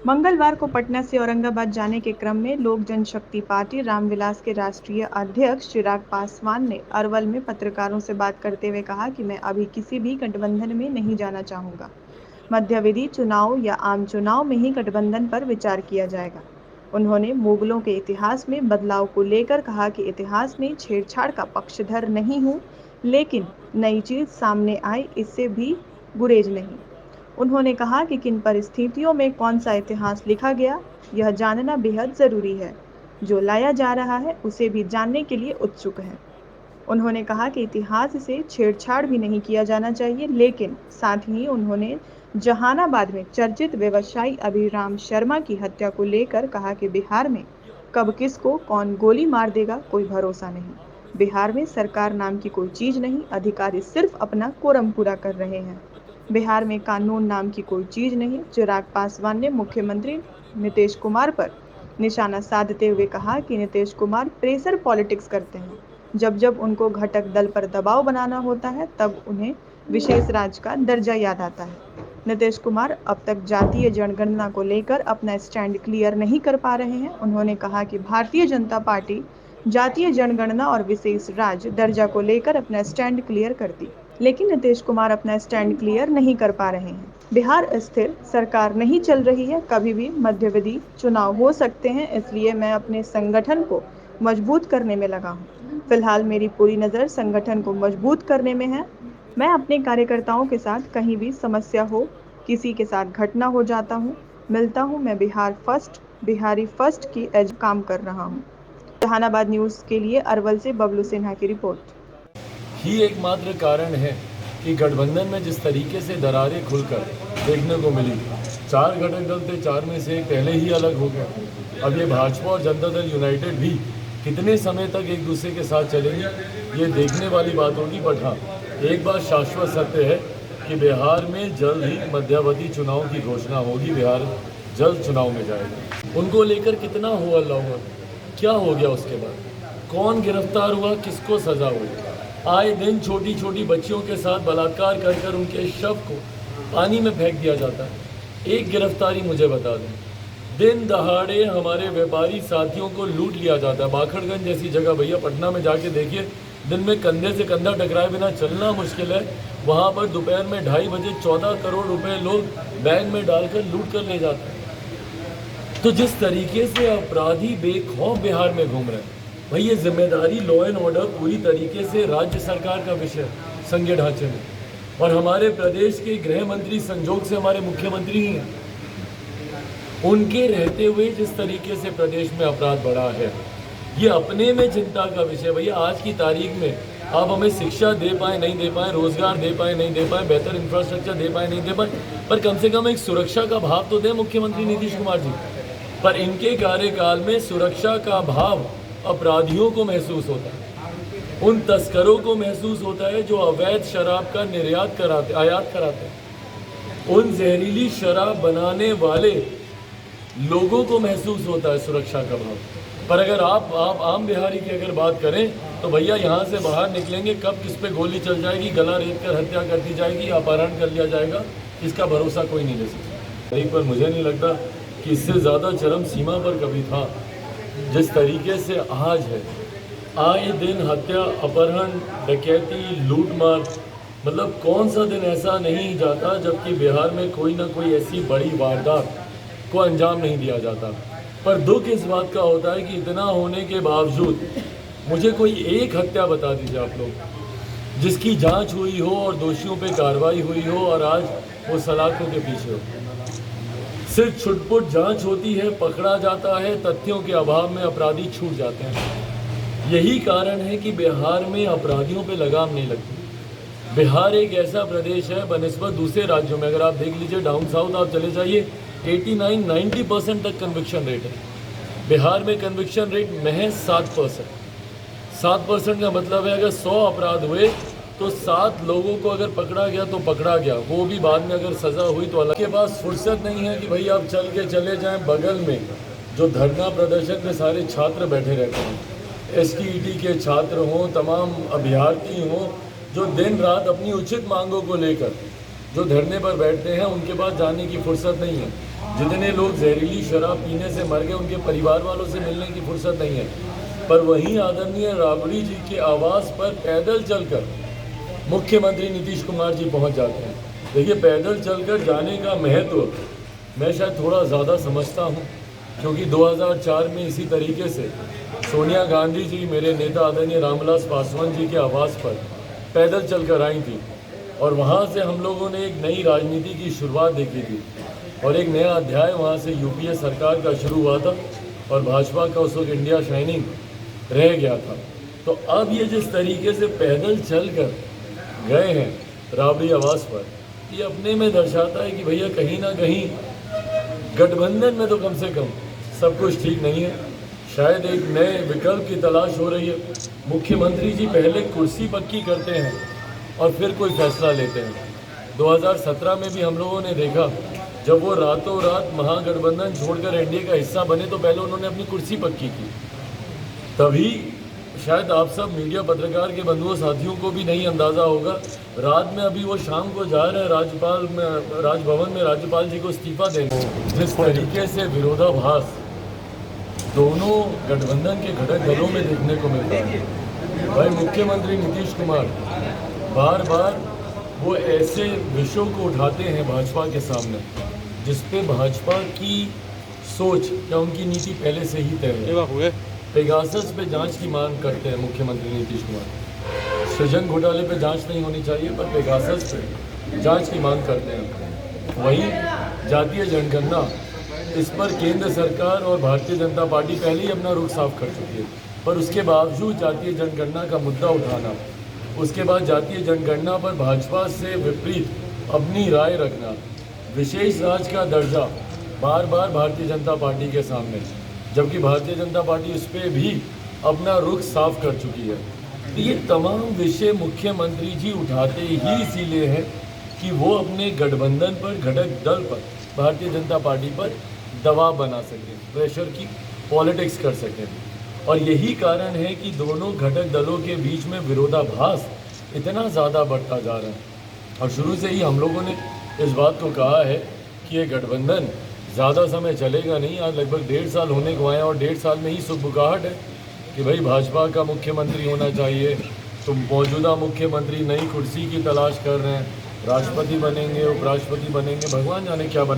मंगलवार को पटना से औरंगाबाद जाने के क्रम में लोक जनशक्ति पार्टी रामविलास के राष्ट्रीय अध्यक्ष चिराग पासवान ने अरवल में पत्रकारों से बात करते हुए कहा कि मैं अभी किसी भी गठबंधन में नहीं जाना चाहूंगा। मध्यावधि चुनाव या आम चुनाव में ही गठबंधन पर विचार किया जाएगा। उन्होंने मुगलों के इतिहास में बदलाव को लेकर कहा कि इतिहास में छेड़छाड़ का पक्षधर नहीं हूं, लेकिन नई चीज सामने आई इससे भी गुरेज नहीं। उन्होंने कहा कि किन परिस्थितियों में कौन सा इतिहास लिखा गया, यह जानना बेहद जरूरी है। जो लाया जा रहा है उसे भी जानने के लिए उत्सुक है। उन्होंने कहा कि इतिहास से छेड़छाड़ भी नहीं किया जाना चाहिए, लेकिन साथ ही उन्होंने जहानाबाद में चर्चित व्यवसायी अभिराम शर्मा की हत्या को लेकर कहा कि बिहार में कब किसको कौन गोली मार देगा कोई भरोसा नहीं। बिहार में सरकार नाम की कोई चीज नहीं, अधिकारी सिर्फ अपना कोरम पूरा कर रहे हैं। बिहार में कानून नाम की कोई चीज नहीं। चिराग पासवान ने मुख्यमंत्री नीतीश कुमार पर निशाना साधते हुए कहा कि नीतीश कुमार प्रेशर पॉलिटिक्स करते हैं। जब जब उनको घटक दल पर दबाव बनाना होता है तब उन्हें विशेष राज्य का दर्जा याद आता है। नीतीश कुमार अब तक जातीय जनगणना को लेकर अपना स्टैंड क्लियर नहीं कर पा रहे हैं। उन्होंने कहा कि भारतीय जनता पार्टी जातीय जनगणना और विशेष राज्य दर्जा को लेकर अपना स्टैंड क्लियर करती, लेकिन नीतीश कुमार अपना स्टैंड क्लियर नहीं कर पा रहे हैं। बिहार स्थिर सरकार नहीं चल रही है, कभी भी मध्यावधि चुनाव हो सकते हैं, इसलिए मैं अपने संगठन को मजबूत करने में लगा हूं। फिलहाल मेरी पूरी नज़र संगठन को मजबूत करने में है। मैं अपने कार्यकर्ताओं के साथ कहीं भी समस्या हो, किसी के साथ घटना हो जाता हूँ, मिलता हूँ। मैं बिहार फर्स्ट, बिहारी फर्स्ट की एज काम कर रहा हूँ। जहानाबाद न्यूज़ के लिए अरवल से बबलू सिन्हा की रिपोर्ट। ही एकमात्र कारण है कि गठबंधन में जिस तरीके से दरारें खुलकर देखने को मिली, 4 घटक दल थे, 4 में से एक पहले ही अलग हो गया। अब ये भाजपा और जनता दल यूनाइटेड भी कितने समय तक एक दूसरे के साथ चलेंगे, ये देखने वाली बात होगी। बट हाँ, एक बात शाश्वत सत्य है कि बिहार में जल्द ही मध्यावधि चुनाव की घोषणा होगी। बिहार जल्द चुनाव में जाएगा। उनको लेकर कितना हो हल्ला हुआ, क्या हो गया, उसके बाद कौन गिरफ्तार हुआ, किसको सजा हुई। आए दिन छोटी छोटी बच्चियों के साथ बलात्कार कर कर उनके शव को पानी में फेंक दिया जाता है। एक गिरफ्तारी मुझे बता दें, दिन दहाड़े हमारे व्यापारी साथियों को लूट लिया जाता है। बाखड़गंज जैसी जगह, भैया पटना में जाके देखिए, दिन में कंधे से कंधा टकराए बिना चलना मुश्किल है। वहाँ पर दोपहर में 2:30 बजे 14 करोड़ रुपए लोग बैग में डालकर लूट कर ले जाते हैं। तो जिस तरीके से अपराधी बेखौफ बिहार में घूम रहे हैं, भाई ये जिम्मेदारी लॉ एंड ऑर्डर पूरी तरीके से राज्य सरकार का विषय संघीय ढांचे में, और हमारे प्रदेश के गृह मंत्री संजोग से हमारे मुख्यमंत्री ही हैं। उनके रहते हुए जिस तरीके से प्रदेश में अपराध बढ़ा है, ये अपने में चिंता का विषय। भैया आज की तारीख में आप हमें शिक्षा दे पाए नहीं दे पाए, रोजगार दे पाए नहीं दे पाए, बेहतर इंफ्रास्ट्रक्चर दे पाए नहीं दे पाए, पर कम से कम एक सुरक्षा का भाव तो दें मुख्यमंत्री नीतीश कुमार जी। पर इनके कार्यकाल में सुरक्षा का भाव अपराधियों को महसूस होता है, उन तस्करों को महसूस होता है जो अवैध शराब का निर्यात कराते, आयात कराते हैं। उन जहरीली शराब बनाने वाले लोगों को महसूस होता है सुरक्षा का भाव। पर अगर आप आम बिहारी की अगर बात करें तो भैया यहाँ से बाहर निकलेंगे कब किस पे गोली चल जाएगी, गला रेत कर हत्या कर दी जाएगी, अपहरण कर लिया जाएगा, इसका भरोसा कोई नहीं ले सकता। पर मुझे नहीं लगता कि इससे ज़्यादा चरम सीमा पर कभी था जिस तरीके से आज है। आए दिन हत्या, अपहरण, डकैती, लूटमार, मतलब कौन सा दिन ऐसा नहीं जाता जबकि बिहार में कोई ना कोई ऐसी बड़ी वारदात को अंजाम नहीं दिया जाता। पर दुख इस बात का होता है कि इतना होने के बावजूद मुझे कोई एक हत्या बता दीजिए आप लोग जिसकी जांच हुई हो और दोषियों पे कार्रवाई हुई हो और आज वो सलाखों के पीछे हो। सिर्फ छुटपुट जांच होती है, पकड़ा जाता है, तथ्यों के अभाव में अपराधी छूट जाते हैं। यही कारण है कि बिहार में अपराधियों पे लगाम नहीं लगती। बिहार एक ऐसा प्रदेश है बनिस्बत दूसरे राज्यों में, अगर आप देख लीजिए डाउन साउथ आप चले जाइए, 89-90% तक कन्विक्शन रेट है। बिहार में कन्विक्शन रेट महज 7%। 7% का मतलब है अगर 100 अपराध हुए तो 7 लोगों को अगर पकड़ा गया तो पकड़ा गया, वो भी बाद में अगर सज़ा हुई तो अलग। के पास फुर्सत नहीं है कि भाई आप चल के चले जाएं बगल में जो धरना प्रदर्शन में सारे छात्र बैठे रहते हैं, STET के छात्र हों, तमाम अभ्यर्थी हों, जो दिन रात अपनी उचित मांगों को लेकर जो धरने पर बैठते हैं, उनके पास जाने की फुर्सत नहीं है। जितने लोग जहरीली शराब पीने से मर गए उनके परिवार वालों से मिलने की फुर्सत नहीं है, पर वहीं आदरणीय राबड़ी जी के आवास पर पैदल चलकर मुख्यमंत्री नीतीश कुमार जी पहुंच जाते हैं। देखिए, पैदल चलकर जाने का महत्व मैं शायद थोड़ा ज़्यादा समझता हूं, क्योंकि 2004 में इसी तरीके से सोनिया गांधी जी मेरे नेता आदरणीय रामविलास पासवान जी के आवास पर पैदल चलकर आई थी, और वहाँ से हम लोगों ने एक नई राजनीति की शुरुआत देखी थी, और एक नया अध्याय वहाँ से यूपीए सरकार का शुरू हुआ था, और भाजपा का उस वक्त इंडिया शाइनिंग रह गया था। तो अब ये जिस तरीके से पैदल चलकर गए हैं राबड़ी आवास पर, ये अपने में दर्शाता है कि भैया कहीं ना कहीं गठबंधन में तो कम से कम सब कुछ ठीक नहीं है। शायद एक नए विकल्प की तलाश हो रही है। मुख्यमंत्री जी पहले कुर्सी पक्की करते हैं और फिर कोई फैसला लेते हैं। 2017 में भी हम लोगों ने देखा, जब वो रातों रात महागठबंधन छोड़कर एनडीए का हिस्सा बने तो पहले उन्होंने अपनी कुर्सी पक्की की। तभी शायद आप सब मीडिया पत्रकार के बंधुओं साथियों को भी नहीं अंदाज़ा होगा, रात में अभी वो शाम को जा रहे हैं राजभवन में राज्यपाल जी को इस्तीफा देने। जिस तरीके से विरोधाभास दोनों गठबंधन के घटक दलों में देखने को मिलता है, भाई मुख्यमंत्री नीतीश कुमार बार बार वो ऐसे विषयों को उठाते हैं भाजपा के सामने जिसपे भाजपा की सोच या उनकी नीति पहले से ही तय है। पेगासस पे जांच की मांग करते हैं मुख्यमंत्री नीतीश कुमार। सृजन घोटाले पे जांच नहीं होनी चाहिए, पर पेगासस पे जांच की मांग करते हैं। वहीं जातीय जनगणना, इस पर केंद्र सरकार और भारतीय जनता पार्टी पहले ही अपना रुख साफ कर चुकी है, पर उसके बावजूद जातीय जनगणना का मुद्दा उठाना, उसके बाद जातीय जनगणना पर भाजपा से विपरीत अपनी राय रखना, विशेष राज्य का दर्जा बार बार भारतीय जनता पार्टी के सामने, जबकि भारतीय जनता पार्टी उस पर भी अपना रुख साफ कर चुकी है। तो ये तमाम विषय मुख्यमंत्री जी उठाते ही इसीलिए हैं कि वो अपने गठबंधन पर, घटक दल पर, भारतीय जनता पार्टी पर दबाव बना सकें, प्रेशर की पॉलिटिक्स कर सकें। और यही कारण है कि दोनों घटक दलों के बीच में विरोधाभास इतना ज़्यादा बढ़ता जा रहा है। और शुरू से ही हम लोगों ने इस बात को कहा है कि ये गठबंधन ज़्यादा समय चलेगा नहीं। आज लगभग 1.5 साल होने को आए और 1.5 साल में ही सुखबुगाहट है कि भाई भाजपा का मुख्यमंत्री होना चाहिए। तो मौजूदा मुख्यमंत्री नई कुर्सी की तलाश कर रहे हैं, राष्ट्रपति बनेंगे, उपराष्ट्रपति बनेंगे, भगवान जाने क्या बने।